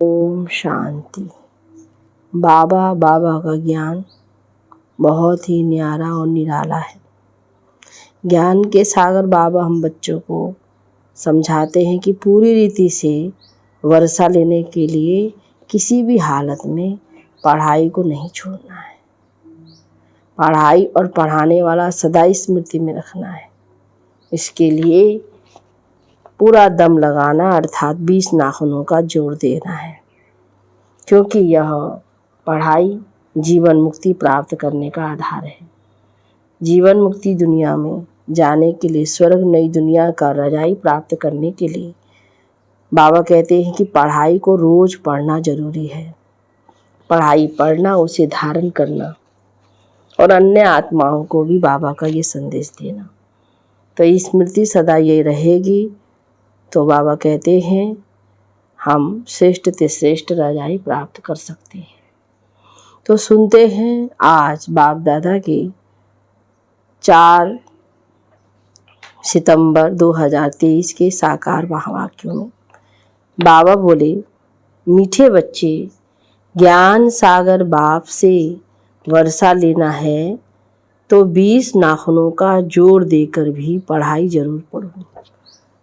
ओम शांति। बाबा का ज्ञान बहुत ही न्यारा और निराला है। ज्ञान के सागर बाबा हम बच्चों को समझाते हैं कि पूरी रीति से वर्षा लेने के लिए किसी भी हालत में पढ़ाई को नहीं छोड़ना है। पढ़ाई और पढ़ाने वाला सदा स्मृति में रखना है। इसके लिए पूरा दम लगाना अर्थात 20 नाखूनों का जोर देना है, क्योंकि यह पढ़ाई जीवन मुक्ति प्राप्त करने का आधार है। जीवन मुक्ति दुनिया में जाने के लिए, स्वर्ग नई दुनिया का रजाई प्राप्त करने के लिए बाबा कहते हैं कि पढ़ाई को रोज पढ़ना जरूरी है। पढ़ाई पढ़ना, उसे धारण करना और अन्य आत्माओं को भी बाबा का ये संदेश देना, तो स्मृति सदा ये रहेगी। तो बाबा कहते हैं हम श्रेष्ठ से श्रेष्ठ रजाई प्राप्त कर सकते हैं। तो सुनते हैं आज बाप दादा के 4 सितंबर 2023 के साकार महावाक्यों में बाबा बोले, मीठे बच्चे, ज्ञान सागर बाप से वर्षा लेना है तो 20 नाखूनों का जोर देकर भी पढ़ाई जरूर पढ़ो।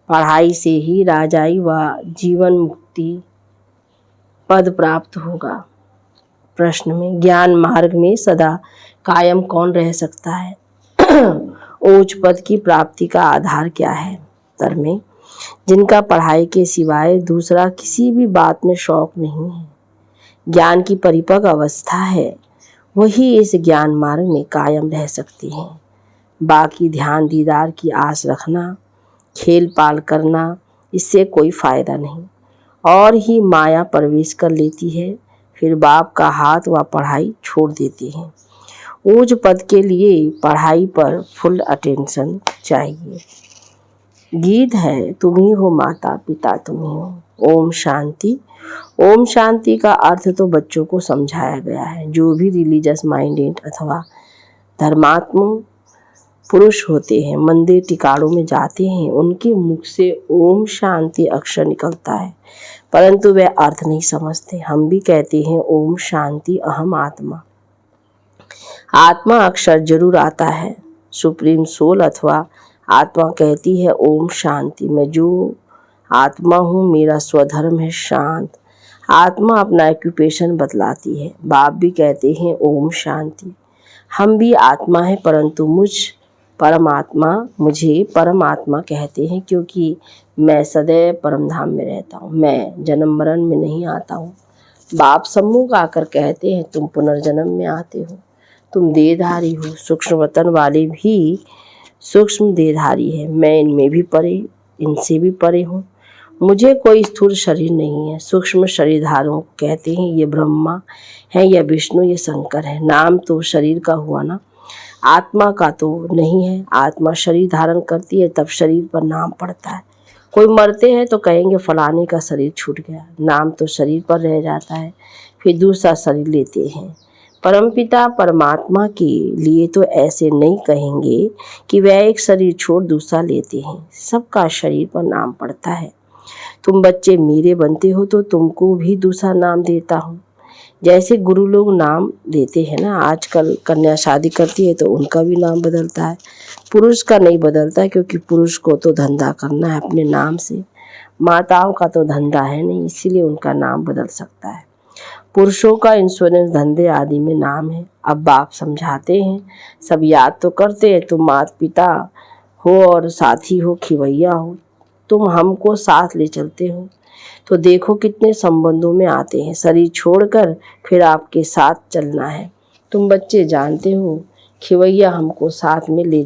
पढ़ाई से ही राजाई व जीवन मुक्ति पद प्राप्त होगा। प्रश्न में, ज्ञान मार्ग में सदा कायम कौन रह सकता है? ऊंच पद की प्राप्ति का आधार क्या है? उत्तर में, जिनका पढ़ाई के सिवाय दूसरा किसी भी बात में शौक नहीं है, ज्ञान की परिपक्व अवस्था है, वही इस ज्ञान मार्ग में कायम रह सकती हैं। बाकी ध्यान दीदार की आस रखना, खेल पाल करना, इससे कोई फायदा नहीं और ही माया प्रवेश कर लेती है। फिर बाप का हाथ व पढ़ाई छोड़ देती हैं। ऊंच पद के लिए पढ़ाई पर फुल अटेंशन चाहिए। गीत है, तुम ही हो माता पिता तुम ही हो। ओम शांति। ओम शांति का अर्थ तो बच्चों को समझाया गया है। जो भी रिलीजियस माइंडेड अथवा धर्मात्मा पुरुष होते हैं, मंदिर टिकाड़ों में जाते हैं, उनके मुख से ओम शांति अक्षर निकलता है, परंतु वे अर्थ नहीं समझते। हम भी कहते हैं ओम शांति अहम आत्मा। आत्मा अक्षर जरूर आता है। सुप्रीम सोल अथवा आत्मा कहती है ओम शांति, मैं जो आत्मा हूँ, मेरा स्वधर्म है शांत। आत्मा अपना ऑक्यूपेशन बतलाती है। बाप भी कहते हैं ओम शांति। हम भी आत्मा है, परंतु मुझे परमात्मा कहते हैं, क्योंकि मैं सदैव परमधाम में रहता हूँ। मैं जन्म मरण में नहीं आता हूँ। बाप सम्मुख आकर कहते हैं तुम पुनर्जन्म में आते हो, तुम देहधारी हो। सूक्ष्म वतन वाले भी सूक्ष्म देहधारी है। मैं इनमें भी परे, इनसे भी परे हूँ। मुझे कोई स्थूल शरीर नहीं है। सूक्ष्म शरीरधारों कहते हैं ये ब्रह्मा है, या विष्णु, ये शंकर है। नाम तो शरीर का हुआ ना, आत्मा का तो नहीं है। आत्मा शरीर धारण करती है, तब शरीर पर नाम पड़ता है। कोई मरते हैं तो कहेंगे फलाने का शरीर छूट गया, नाम तो शरीर पर रह जाता है, फिर दूसरा शरीर लेते हैं। परमपिता परमात्मा के लिए तो ऐसे नहीं कहेंगे कि वह एक शरीर छोड़ दूसरा लेते हैं। सबका शरीर पर नाम पड़ता है। तुम बच्चे मेरे बनते हो तो तुमको भी दूसरा नाम देता हूँ। जैसे गुरु लोग नाम देते हैं ना, आजकल कन्या शादी करती है तो उनका भी नाम बदलता है। पुरुष का नहीं बदलता, क्योंकि पुरुष को तो धंधा करना है अपने नाम से। माताओं का तो धंधा है नहीं, इसीलिए उनका नाम बदल सकता है। पुरुषों का इंश्योरेंस धंधे आदि में नाम है। अब बाप समझाते हैं, सब याद तो करते हैं, तुम माता पिता हो और साथी हो, खिवैया हो, तुम हमको साथ ले चलते हो, तो देखो कितने संबंधों में आते हैं। शरीर छोड़कर फिर आपके साथ चलना है। तुम बच्चे जानते हो, खिवैया हमको साथ में ले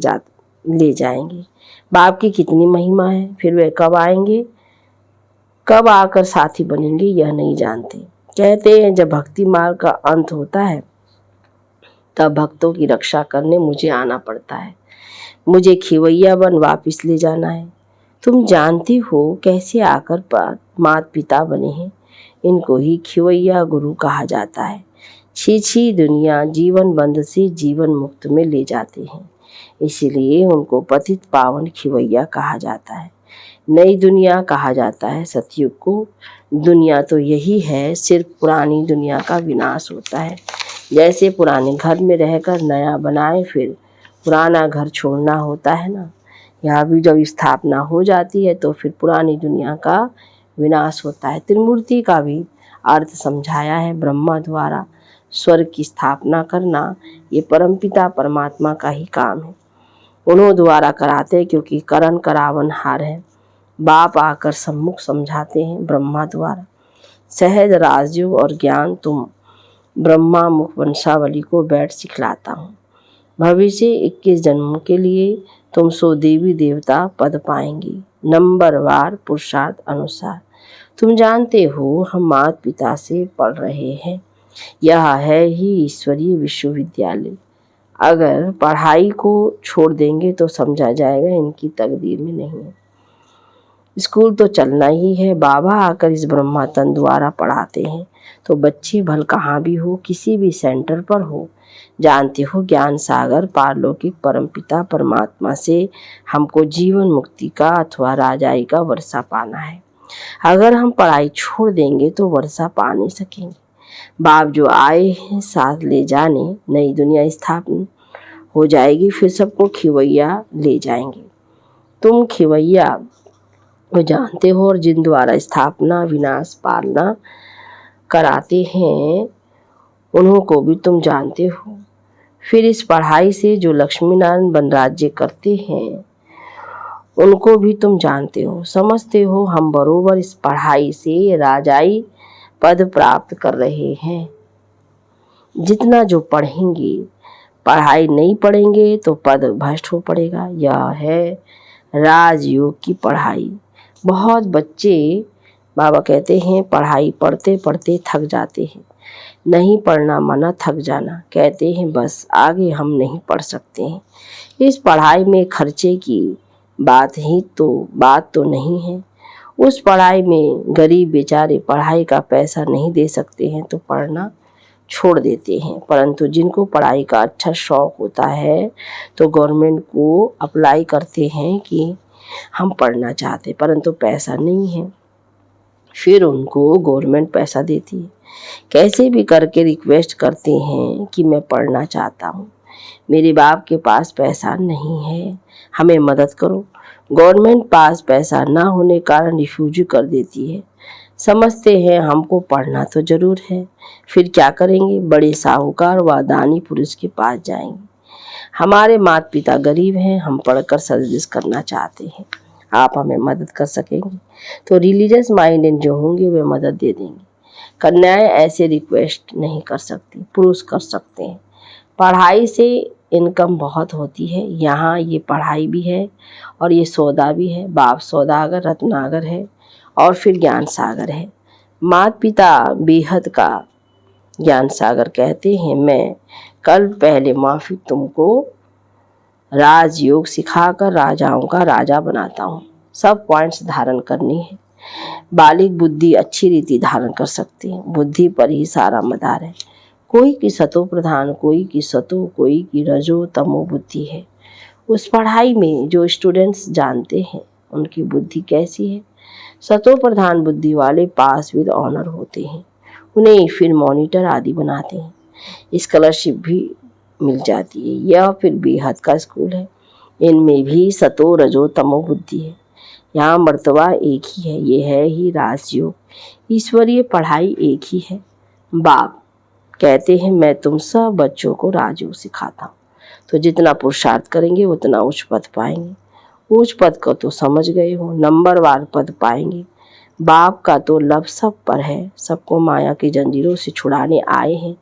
जाएंगे। बाप की कितनी महिमा है। फिर वे कब आएंगे, कब आकर साथी बनेंगे, यह नहीं जानते। कहते हैं जब भक्ति मार्ग का अंत होता है तब भक्तों की रक्षा करने मुझे आना पड़ता है। मुझे खिवैया बन वापिस ले जाना है। तुम जानती हो कैसे आकर माता पिता बने हैं। इनको ही खिवैया गुरु कहा जाता है। छी दुनिया जीवन बंध से जीवन मुक्त में ले जाते हैं, इसीलिए उनको पतित पावन खिवैया कहा जाता है। नई दुनिया कहा जाता है सतयुग को। दुनिया तो यही है, सिर्फ पुरानी दुनिया का विनाश होता है। जैसे पुराने घर में रहकर नया बनाए, फिर पुराना घर छोड़ना होता है ना, यहाँ भी जब स्थापना हो जाती है तो फिर पुरानी दुनिया का विनाश होता है। त्रिमूर्ति का भी अर्थ समझाया है ब्रह्मा द्वारा। स्वर्ग की स्थापना करना ये परमपिता परमात्मा का ही काम है। उन्हों द्वारा कराते हैं, क्योंकि करण करावनहार है। बाप आकर सम्मुख समझाते हैं ब्रह्मा द्वारा। सहज राजयोग और ज्ञान तुम ब्रह्मा मुख वंशावली को बैठ सिखलाता हूँ। भविष्य 21 जन्मों के लिए तुम सो देवी देवता पद पाएंगी, नंबरवार पुरुषार्थ अनुसार। तुम जानते हो हम माता पिता से पढ़ रहे हैं, यह है ही ईश्वरीय विश्वविद्यालय। अगर पढ़ाई को छोड़ देंगे तो समझा जाएगा इनकी तकदीर में नहीं है। स्कूल तो चलना ही है। बाबा आकर इस ब्रह्मा तन द्वारा पढ़ाते हैं, तो बच्चे भल कहाँ भी हो, किसी भी सेंटर पर हो, जानते हो ज्ञान सागर पारलौकिक परमपिता परमात्मा से हमको जीवन मुक्ति का अथवा राजाई का वर्षा पाना है। अगर हम पढ़ाई छोड़ देंगे तो वर्षा पा नहीं सकेंगे। बाप जो आए हैं साथ ले जाने, नई दुनिया स्थापना हो जाएगी, फिर सबको खिवैया ले जाएंगे। तुम खिवैया वो जानते हो, और जिन द्वारा स्थापना विनाश पालना कराते हैं उन्हों को भी तुम जानते हो। फिर इस पढ़ाई से जो लक्ष्मी नारायण बन राज्य करते हैं उनको भी तुम जानते हो, समझते हो। हम बरोबर इस पढ़ाई से राजाई पद प्राप्त कर रहे हैं। जितना जो पढ़ेंगे, पढ़ाई नहीं पढ़ेंगे तो पद भ्रष्ट हो पड़ेगा। यह है राजयोग की पढ़ाई। बहुत बच्चे बाबा कहते हैं पढ़ाई पढ़ते पढ़ते थक जाते हैं। नहीं पढ़ना माना थक जाना, कहते हैं बस आगे हम नहीं पढ़ सकते हैं। इस पढ़ाई में खर्चे की बात तो नहीं है। उस पढ़ाई में गरीब बेचारे पढ़ाई का पैसा नहीं दे सकते हैं तो पढ़ना छोड़ देते हैं। परंतु जिनको पढ़ाई का अच्छा शौक होता है तो गवर्नमेंट को अप्लाई करते हैं कि हम पढ़ना चाहते, परंतु पैसा नहीं है। फिर उनको गवर्नमेंट पैसा देती है। कैसे भी करके रिक्वेस्ट करते हैं कि मैं पढ़ना चाहता हूँ, मेरे बाप के पास पैसा नहीं है, हमें मदद करो। गवर्नमेंट पास पैसा ना होने कारण रिफ्यूज कर देती है। समझते हैं हमको पढ़ना तो जरूर है, फिर क्या करेंगे, बड़े साहूकार व दानी पुरुष के पास जाएंगे। हमारे माता पिता गरीब हैं, हम पढ़कर सर्विस करना चाहते हैं, आप हमें मदद कर सकेंगे। तो रिलीजियस माइंडेड जो होंगे वे मदद दे देंगे। कन्याएं ऐसे रिक्वेस्ट नहीं कर सकती, पुरुष कर सकते हैं। पढ़ाई से इनकम बहुत होती है। यहाँ ये पढ़ाई भी है और ये सौदा भी है। बाप सौदागर रत्नागर है और फिर ज्ञान सागर है। माता पिता बेहद का ज्ञान सागर कहते हैं। मैं कल पहले माफी तुमको राजयोग सिखाकर राजाओं का राजा बनाता हूँ। सब पॉइंट्स धारण करनी है। बालिक बुद्धि अच्छी रीति धारण कर सकती है। बुद्धि पर ही सारा मदार है। कोई की सतो प्रधान, कोई की सतो, कोई की रजो तमो बुद्धि है। उस पढ़ाई में जो स्टूडेंट्स जानते हैं उनकी बुद्धि कैसी है। सतो प्रधान बुद्धि वाले पास विद ऑनर होते हैं, उन्हें फिर मॉनिटर आदि बनाते हैं। स्कॉलरशिप भी मिल जाती है। यह फिर बेहद का स्कूल है। इनमें भी सतो रजो तमो बुद्धि है। यहाँ मर्तबा एक ही है, ये है ही राजयोग। ईश्वरीय पढ़ाई एक ही है। बाप कहते हैं मैं तुम सब बच्चों को राजयोग सिखाता हूँ, तो जितना पुरुषार्थ करेंगे उतना उच्च पद पाएंगे। उच्च पद को तो समझ गए हो, नंबरवार पद पाएंगे। बाप का तो लब सब पर है, सबको माया की जंजीरों से छुड़ाने आए हैं,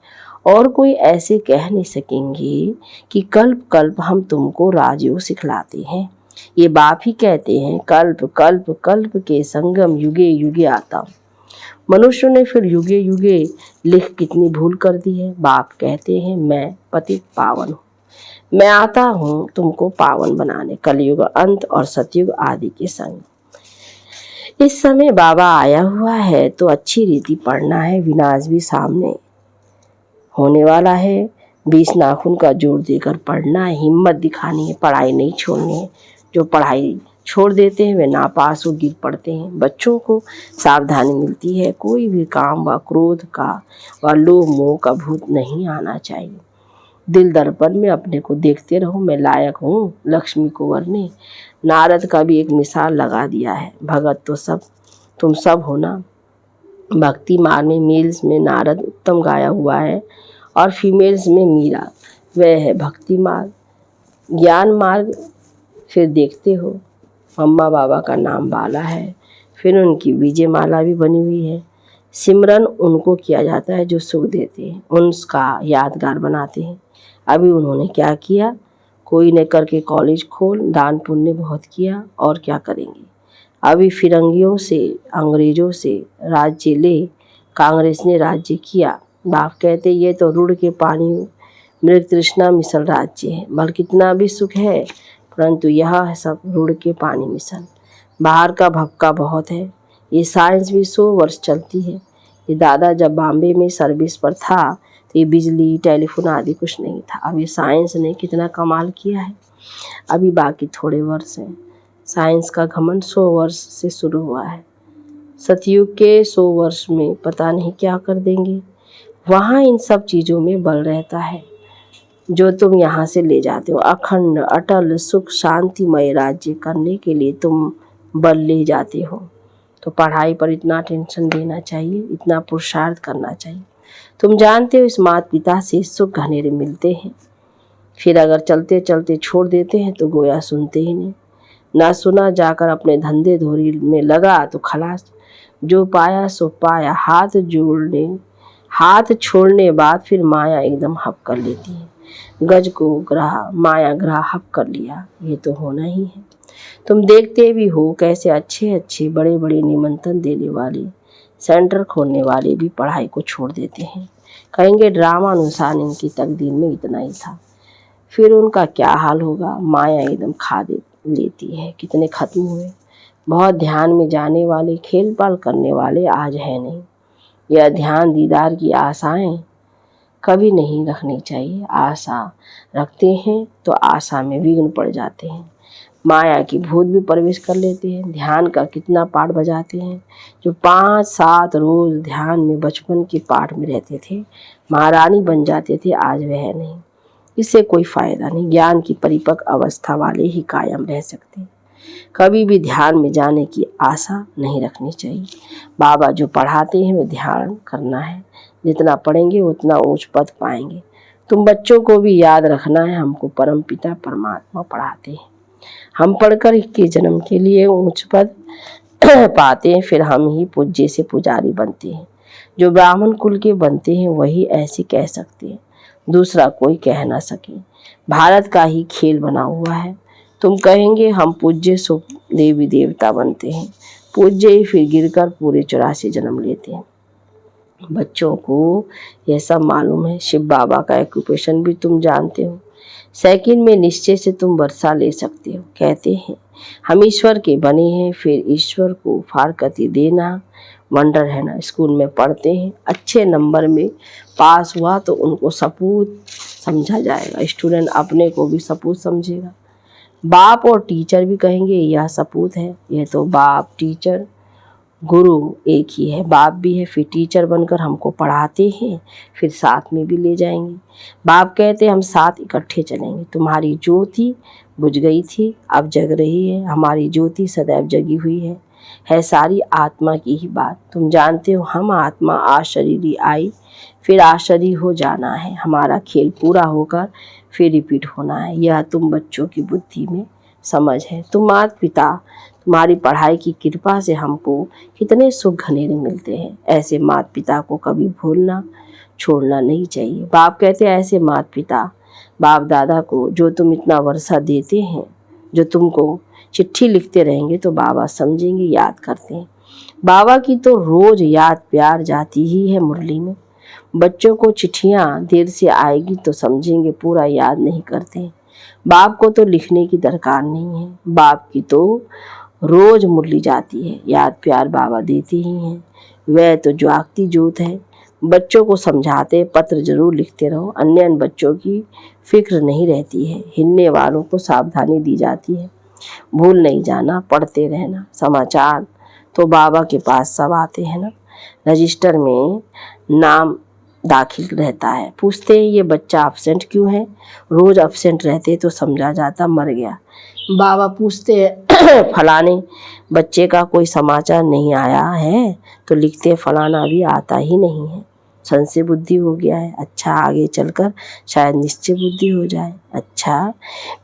और कोई ऐसे कह नहीं सकेंगे कि कल्प कल्प हम तुमको राजयोग सिखलाते हैं। ये बाप ही कहते हैं कल्प कल्प कल्प के संगम युगे युगे आता हूँ। मनुष्य ने फिर युगे युगे लिख कितनी भूल कर दी है। बाप कहते हैं मैं पतित पावन हूँ, मैं आता हूँ तुमको पावन बनाने, कलयुग अंत और सतयुग आदि के संग। इस समय बाबा आया हुआ है तो अच्छी रीति पढ़ना है। विनाश भी सामने होने वाला है। 20 नाखून का जोर देकर पढ़ना है, हिम्मत दिखानी है, पढ़ाई नहीं छोड़नी है। जो पढ़ाई छोड़ देते हैं वे नापास हो गिर पड़ते हैं। बच्चों को सावधानी मिलती है, कोई भी काम व क्रोध का व लोभ मोह का भूत नहीं आना चाहिए। दिल दर्पण में अपने को देखते रहो, मैं लायक हूँ लक्ष्मी को वरने। नारद का भी एक मिसाल लगा दिया है, भगत तो सब तुम सब हो ना। भक्ति मार्ग में मेल्स में नारद उत्तम गाया हुआ है और फीमेल्स में मीरा, वह है भक्ति मार्ग। ज्ञान मार्ग फिर देखते हो मम्मा बाबा का नाम बाला है, फिर उनकी विजय माला भी बनी हुई है। सिमरन उनको किया जाता है जो सुख देते हैं, उनका यादगार बनाते हैं। अभी उन्होंने क्या किया, कोई ने करके कॉलेज खोल, दान पुण्य बहुत किया, और क्या करेंगे। अभी फिरंगियों से अंग्रेजों से राज्य ले, कांग्रेस ने राज्य किया। बाप कहते ये तो रुड़ के पानी मृग तृष्णा मिसल राज्य है, भल कितना भी सुख है परंतु यह सब रुड़ के पानी मिसल। बाहर का भपका बहुत है, ये साइंस भी 100 वर्ष चलती है। ये दादा जब बॉम्बे में सर्विस पर था तो ये बिजली टेलीफोन आदि कुछ नहीं था। अब ये साइंस ने कितना कमाल किया है। अभी बाकी थोड़े वर्ष हैं। साइंस का घमंड 100 वर्ष से शुरू हुआ है, सतयुग के 100 वर्ष में पता नहीं क्या कर देंगे। वहाँ इन सब चीज़ों में बल रहता है जो तुम यहाँ से ले जाते हो। अखंड अटल सुख शांतिमय राज्य करने के लिए तुम बल ले जाते हो, तो पढ़ाई पर इतना टेंशन देना चाहिए, इतना पुरुषार्थ करना चाहिए। तुम जानते हो इस माता पिता से सुख घनेरे मिलते हैं, फिर अगर चलते चलते छोड़ देते हैं तो गोया सुनते ही नहीं। ना सुना जाकर अपने धंधे धोरी में लगा तो खलास। जो पाया सो पाया, हाथ छोड़ने बाद फिर माया एकदम हप कर लेती है। गज को ग्रह माया ग्रह हप कर लिया, ये तो होना ही है। तुम देखते भी हो कैसे अच्छे अच्छे बड़े बड़े निमंत्रण देने वाले, सेंटर खोलने वाले भी पढ़ाई को छोड़ देते हैं। कहेंगे ड्रामा अनुसार इनकी तकदीर में इतना ही था। फिर उनका क्या हाल होगा, माया एकदम खा लेती है। कितने खत्म हुए, बहुत ध्यान में जाने वाले, खेल पाल करने वाले आज है नहीं। यह ध्यान दीदार की आशाएं कभी नहीं रखनी चाहिए। आशा रखते हैं तो आशा में विघ्न पड़ जाते हैं। माया की भूत भी प्रवेश कर लेते हैं। ध्यान का कितना पाठ बजाते हैं। जो 5-7 रोज ध्यान में बचपन के पाठ में रहते थे, महारानी बन जाते थे, आज वह नहीं। इससे कोई फायदा नहीं। ज्ञान की परिपक्व अवस्था वाले ही कायम रह सकते हैं। कभी भी ध्यान में जाने की आशा नहीं रखनी चाहिए। बाबा जो पढ़ाते हैं वे ध्यान करना है, जितना पढ़ेंगे उतना ऊंच पद पाएंगे। तुम बच्चों को भी याद रखना है, हमको परम पिता परमात्मा पढ़ाते हैं। हम पढ़कर के जन्म के लिए ऊंच पद पाते हैं, फिर हम ही पूज्य से पुजारी बनते हैं। जो ब्राह्मण कुल के बनते हैं वही ऐसे कह सकते हैं, दूसरा कोई कह ना सके। भारत का ही खेल बना हुआ है। तुम कहेंगे हम पूज्य सो देवी देवता बनते हैं, पूज्य ही फिर गिरकर पूरे 84 जन्म लेते हैं। बच्चों को यह सब मालूम है। शिव बाबा का ऑक्यूपेशन भी तुम जानते हो। सेकंड में निश्चय से तुम वर्षा ले सकते हो। कहते हैं हम ईश्वर के बने हैं, फिर ईश्वर को फारकती देना वंडर है ना। स्कूल में पढ़ते हैं, अच्छे नंबर में पास हुआ तो उनको सपूत समझा जाएगा, स्टूडेंट अपने को भी सपूत समझेगा। बाप और टीचर भी कहेंगे यह सपूत है। यह तो बाप टीचर गुरु एक ही है, बाप भी है, फिर टीचर बनकर हमको पढ़ाते हैं, फिर साथ में भी ले जाएंगे। बाप कहते हम साथ इकट्ठे चलेंगे। तुम्हारी ज्योति बुझ गई थी, अब जग रही है। हमारी ज्योति सदैव जगी हुई है सारी आत्मा की ही बात। तुम जानते हो हम आत्मा आज शरीरी आई, फिर आज शरीर हो जाना है। हमारा खेल पूरा होकर फिर रिपीट होना है। यह तुम बच्चों की बुद्धि में समझ है। तुम माता पिता, तुम्हारी पढ़ाई की कृपा से हमको कितने सुख घनेरे मिलते हैं। ऐसे माता पिता को कभी भूलना छोड़ना नहीं चाहिए। बाप कहते हैं ऐसे माता पिता बाप दादा को जो तुम इतना वर्षा देते हैं, जो तुमको चिट्ठी लिखते रहेंगे तो बाबा समझेंगे, याद करते हैं। बाबा की तो रोज याद प्यार जाती ही है मुरली में। बच्चों को चिट्ठियाँ देर से आएगी तो समझेंगे, पूरा याद नहीं करते। बाप को तो लिखने की दरकार नहीं है, बाप की तो रोज मुरली जाती है, याद प्यार बाबा देते ही हैं। वह तो जागती ज्योत है। बच्चों को समझाते, पत्र जरूर लिखते रहो। अन्य बच्चों की फिक्र नहीं रहती है, हिलने वालों को सावधानी दी जाती है। भूल नहीं जाना, पढ़ते रहना। समाचार तो बाबा के पास सब आते हैं ना। रजिस्टर में नाम दाखिल रहता है, पूछते हैं ये बच्चा अब्सेंट क्यों है। रोज अब्सेंट रहते तो समझा जाता मर गया। बाबा पूछते हैं फलाने बच्चे का कोई समाचार नहीं आया है, तो लिखते हैं फलाना अभी आता ही नहीं है। संशय बुद्धि हो गया है। अच्छा, आगे चलकर शायद निश्चय बुद्धि हो जाए। अच्छा,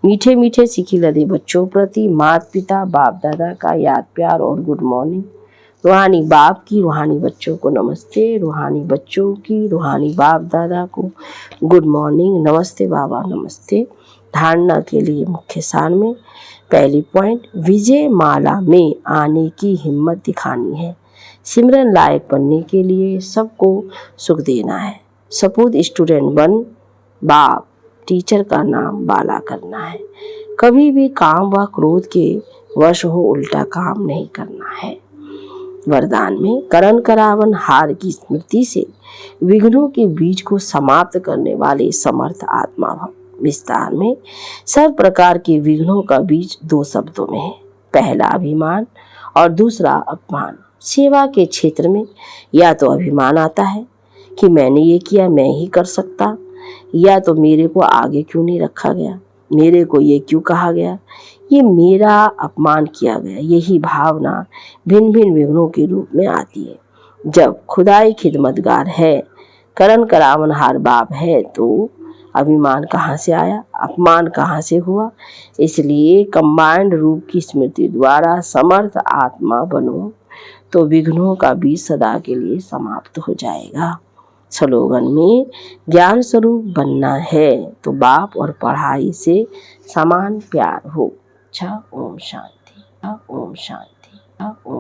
मीठे मीठे सीखी लदे बच्चों प्रति माता पिता बाप दादा का याद प्यार और गुड मॉर्निंग। रूहानी बाप की रूहानी बच्चों को नमस्ते, रूहानी बच्चों की रूहानी बाप दादा को गुड मॉर्निंग। नमस्ते बाबा, नमस्ते। धारणा के लिए मुख्य सार में पहली पॉइंट, विजय माला में आने की हिम्मत दिखानी है। सिमरन लायक बनने के लिए सबको सुख देना है। सपूत स्टूडेंट बन बाप टीचर का नाम बाला करना है। कभी भी काम व क्रोध के वश हो उल्टा काम नहीं करना है। वरदान में करण करावन हार की स्मृति से विघ्नों के बीज को समाप्त करने वाले समर्थ आत्मा भव। विस्तार में सब प्रकार के विघ्नों का बीज दो शब्दों में है, पहला अभिमान और दूसरा अपमान। सेवा के क्षेत्र में या तो अभिमान आता है कि मैंने ये किया, मैं ही कर सकता, या तो मेरे को आगे क्यों नहीं रखा गया, मेरे को ये क्यों कहा गया, ये मेरा अपमान किया गया। यही भावना भिन्न भिन्न विघ्नों के रूप में आती है। जब खुदाई खिदमतगार है, करण करावनहार बाप है, तो अभिमान कहाँ से आया, अपमान कहाँ से हुआ। इसलिए कंबाइंड रूप की स्मृति द्वारा समर्थ आत्मा बनो तो विघ्नों का बीज सदा के लिए समाप्त हो जाएगा। स्लोगन में ज्ञान स्वरूप बनना है तो बाप और पढ़ाई से समान प्यार हो। अच्छा, ओम शांति। ओम शांति। ओम